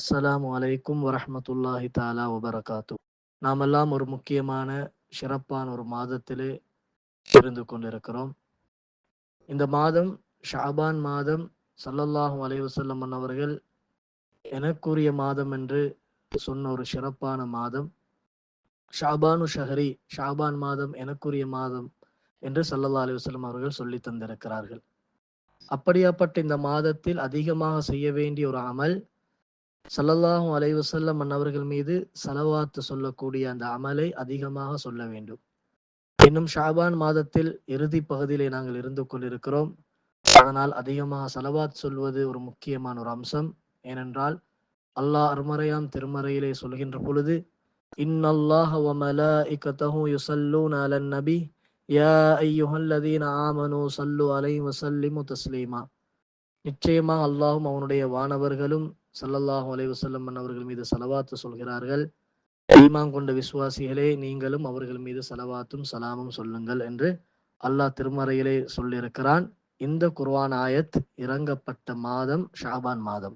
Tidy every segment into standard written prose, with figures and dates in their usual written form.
அஸ்ஸலாமு அலைக்கும் வரஹ்மத்துல்லாஹி தஆலா வபரகாத்து. நாமெல்லாம் ஒரு முக்கியமான சிறப்பான ஒரு மாதத்திலே இருந்து கொண்டிருக்கிறோம். இந்த மாதம் ஷஅபான் மாதம். ஸல்லல்லாஹு அலைஹி வஸல்லம் அவர்கள் எனக்குரிய மாதம் என்று சொன்ன ஒரு சிறப்பான மாதம். ஷஅபானு ஷஹரி, ஷஅபான் மாதம் எனக்குரிய மாதம் என்று ஸல்லல்லாஹு அலைஹி வஸல்லம் அவர்கள் சொல்லி தந்திருக்கிறார்கள். அப்படியாப்பட்ட இந்த மாதத்தில் அதிகமாக செய்ய வேண்டிய ஒரு அமல், ஸல்லல்லாஹு அலைஹி வஸல்லம் அவர்கள் மீது ஸலவாத் சொல்லக்கூடிய அந்த அமலை அதிகமாக சொல்ல வேண்டும். இன்னும் ஷாபான் மாதத்தில் இறுதி பகுதியிலே நாங்கள் இருந்து கொண்டிருக்கிறோம். அதனால் அதிகமாக ஸலவாத் சொல்வது ஒரு முக்கியமான ஒரு அம்சம். ஏனென்றால் அல்லாஹ் அருமறையாம் திருமறையிலே சொல்கின்ற பொழுது, இன்னல்லாஹ வ மலாயிகத்தஹு யுஸல்லூன அலன் நபி யா அய்யுஹல்லதீன ஆமனூ ஸல்லு அலைஹி வஸல்லிமு தஸ்லீமா. நிச்சயமாக அல்லாஹ்வும் அவனுடைய வானவர்களும் ஸல்லல்லாஹு அலைஹி வஸல்லம் அவர்கள் மீது ஸலவாத் சொல்கிறார்கள். ஈமான் கொண்ட விசுவாசிகளே, நீங்களும் அவர்கள் மீது ஸலவாத்தும் சலாமும் சொல்லுங்கள் என்று அல்லாஹ் திருமறையிலே சொல்லியிருக்கிறான். இந்த குர்ஆன் ஆயத் இறங்கப்பட்ட மாதம் ஷாபான் மாதம்.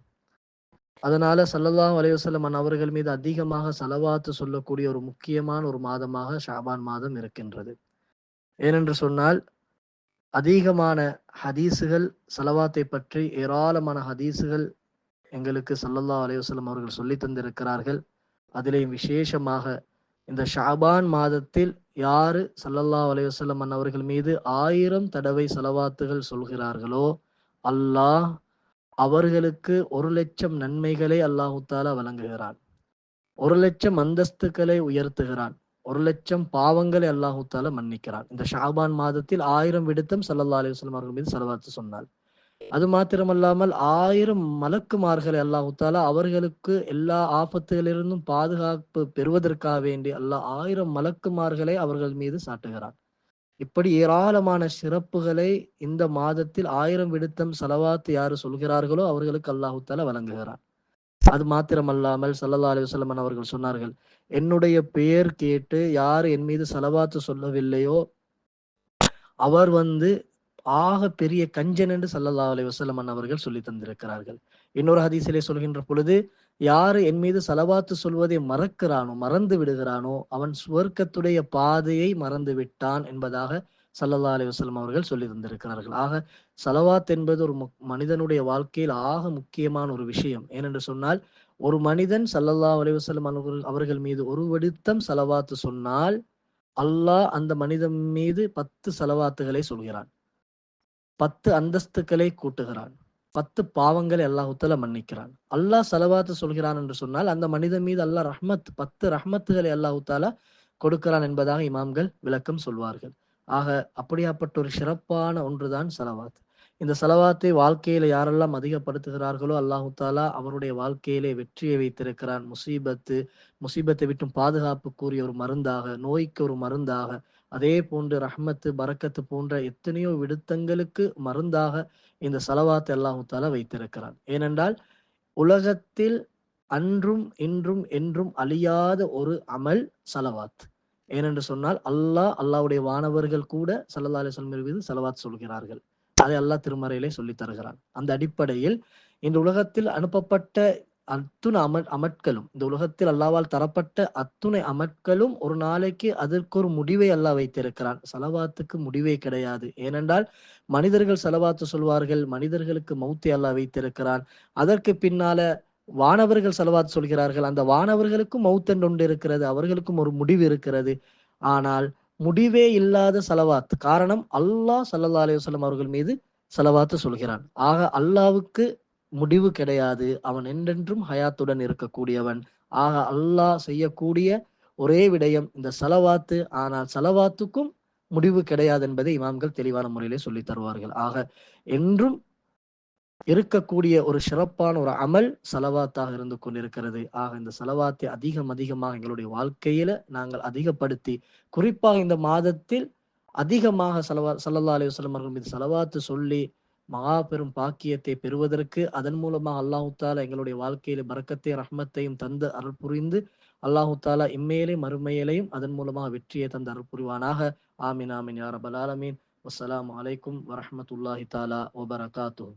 அதனால ஸல்லல்லாஹு அலைஹி வஸல்லம் அவர்கள் மீது அதிகமாக ஸலவாத் சொல்லக்கூடிய ஒரு முக்கியமான ஒரு மாதமாக ஷாபான் மாதம் இருக்கின்றது. ஏனென்று சொன்னால் அதிகமான ஹதீஸுகள் ஸலவாத்தை பற்றி ஏராளமான ஹதீஸுகள் எங்களுக்கு ஸல்லல்லாஹு அலைஹி வஸல்லம் அவர்கள் சொல்லி தந்திருக்கிறார்கள். அதிலே விசேஷமாக இந்த ஷாபான் மாதத்தில் யாரு ஸல்லல்லாஹு அலைஹி வஸல்லம் அவர்கள் மீது 1000 தடவை ஸலவாத்துகள் சொல்கிறார்களோ, அல்லாஹ் அவர்களுக்கு 1,00,000 நன்மைகளை அல்லாஹு தஆலா வழங்குகிறான். 1,00,000 அந்தஸ்துக்களை உயர்த்துகிறான். 1,00,000 பாவங்களை அல்லாஹு தஆலா மன்னிக்கிறான். இந்த ஷாபான் மாதத்தில் 1000 விடுத்தம் ஸல்லல்லாஹு அலைஹி வஸல்லம் அவர்கள் மீது ஸலவாத்து சொன்னால். அது மாத்திரமல்லாமல் 1000 மலக்குமார்களை அல்லாஹு தஆலா அவர்களுக்கு எல்லா ஆபத்துகளிலிருந்தும் பாதுகாப்பு பெறுவதற்காக வேண்டி அல்லாஹ் 1000 மலக்குமார்களை அவர்கள் மீது சாட்டுகிறான். இப்படி ஏராளமான சிறப்புகளை இந்த மாதத்தில் 1000 விடுத்தம் ஸலவாத் யாரு சொல்கிறார்களோ அவர்களுக்கு அல்லாஹு தஆலா வழங்குகிறான். அது மாத்திரமல்லாமல் ஸல்லல்லாஹு அலைஹி வஸல்லம் அவர்கள் சொன்னார்கள், என்னுடைய பெயர் கேட்டு யார் என் மீது ஸலவாத் சொல்லவில்லையோ அவர் ஆக பெரிய கஞ்சன் என்று ஸல்லல்லாஹு அலைஹி வஸல்லம் அவர்கள் சொல்லி தந்திருக்கிறார்கள். இன்னொரு ஹதீஸிலே சொல்கின்ற பொழுது, யாரு என் மீது ஸலவாத் சொல்வதை மறக்கிறானோ, மறந்து விடுகிறானோ, அவன் சுவர்க்கத்துடைய பாதையை மறந்து விட்டான் என்பதாக ஸல்லல்லாஹு அலைஹி வஸல்லம் அவர்கள் சொல்லி தந்திருக்கிறார்கள். ஆக ஸலவாத் என்பது ஒரு மனிதனுடைய வாழ்க்கையில் ஆக முக்கியமான ஒரு விஷயம். ஏனென்று சொன்னால், ஒரு மனிதன் ஸல்லல்லாஹு அலைஹி வஸல்லம் அவர்கள் மீது ஒரு விடுத்தம் ஸலவாத் சொன்னால், அல்லாஹ் அந்த மனிதன் மீது 10 ஸலவாத்துகளை சொல்கிறான். 10 அந்தஸ்துக்களை கூட்டுகிறான். 10 பாவங்களை அல்லாஹ் தஆலா மன்னிக்கிறான். அல்லாஹ் ஸலவாத் சொல்கிறான் என்று சொன்னால், அந்த மனிதன் மீது அல்லாஹ் 10 ரஹ்மத்துகளை அல்லாஹ் தஆலா கொடுக்கிறான் என்பதாக இமாம்கள் விளக்கம் சொல்வார்கள். ஆக அப்படியாப்பட்ட ஒரு சிறப்பான ஒன்றுதான் ஸலவாத். இந்த ஸலவாத்தை வாழ்க்கையில யாரெல்லாம் அதிகப்படுத்துகிறார்களோ, அல்லாஹ் தஆலா அவருடைய வாழ்க்கையிலே வெற்றியை வைத்திருக்கிறான். முசீபத்தை விட்டும் பாதுகாப்புக்குரிய ஒரு மருந்தாக, நோய்க்கு ஒரு மருந்தாக, அதே போன்று ரஹ்மத்து, பரக்கத்து போன்ற எத்தனையோ விடுத்தங்களுக்கு மருந்தாக இந்த ஸலவாத்தை அல்லாஹ் தஆலா வைத்திருக்கிறான். ஏனென்றால் உலகத்தில் அன்றும் இன்றும் என்றும் அழியாத ஒரு அமல் ஸலவாத். ஏனென்று சொன்னால் அல்லாஹ்வுடைய வானவர்கள் கூட ஸல்லல்லாஹு அலைஹி வஸல்லம் மீது ஸலவாத் சொல்கிறார்கள். அதை அல்லாஹ் திருமறையிலே சொல்லித் தருகிறான். அந்த அடிப்படையில் இந்த உலகத்தில் அனுப்பப்பட்ட அத்துணை அமட்களும், இந்த உலகத்தில் அல்லாஹ்வால் தரப்பட்ட அத்துணை அமட்களும் ஒரு நாளைக்கு அதற்கு ஒரு முடிவை அல்லாஹ் வைத்திருக்கிறான். ஸலவாத்துக்கு முடிவே கிடையாது. ஏனென்றால் மனிதர்கள் ஸலவாத்து சொல்வார்கள், மனிதர்களுக்கு மௌத்தை அல்லாஹ் வைத்திருக்கிறான். அதற்கு பின்னால வானவர்கள் ஸலவாத் சொல்கிறார்கள். அந்த வானவர்களுக்கும் மௌத் என்று ஒன்று இருக்கிறது. அவர்களுக்கும் ஒரு முடிவு இருக்கிறது. ஆனால் முடிவே இல்லாத ஸலவாத். காரணம், அல்லாஹ் ஸல்லல்லாஹு அலைஹி வஸல்லம் அவர்கள் மீது ஸலவாத் சொல்கிறான். ஆக அல்லாஹ்வுக்கு முடிவு கிடையாது. அவன் என்றென்றும் ஹயாத்துடன் இருக்கக்கூடியவன். ஆக அல்லாஹ் செய்யக்கூடிய ஒரே விடயம் இந்த ஸலவாத்து. ஆனால் ஸலவாத்துக்கும் முடிவு கிடையாது என்பதை இமாம்கள் தெளிவான முறையிலே சொல்லித் தருவார்கள். ஆக என்றும் இருக்கக்கூடிய ஒரு சிறப்பான ஒரு அமல் ஸலவாத்தாக இருந்து கொண்டிருக்கிறது. ஆக இந்த ஸலவாத்தை அதிகமாக எங்களுடைய வாழ்க்கையில நாங்கள் அதிகப்படுத்தி, குறிப்பாக இந்த மாதத்தில் அதிகமாக ஸல்லல்லாஹு அலைஹி வஸல்லம் அவர்கள் மீது ஸலவாத்து சொல்லி மகா பெரும் பாக்கியத்தை பெறுவதற்கு, அதன் மூலமாக அல்லாஹ் தஆலா எங்களுடைய வாழ்க்கையில பரக்கத்தையும் ரஹ்மத்தையும் தந்து அருள் புரிந்து, அல்லாஹ் தஆலா இம்மையிலே மறுமையிலேயும் அதன் மூலமாக வெற்றியை தந்து அருள் புரிவானாக. ஆமீன் ஆமீன் யா ரப்பல் ஆலமீன். வஸ்ஸலாமு அலைக்கும் வரஹ்மத்துல்லாஹி தஆலா வபரகாத்துஹு.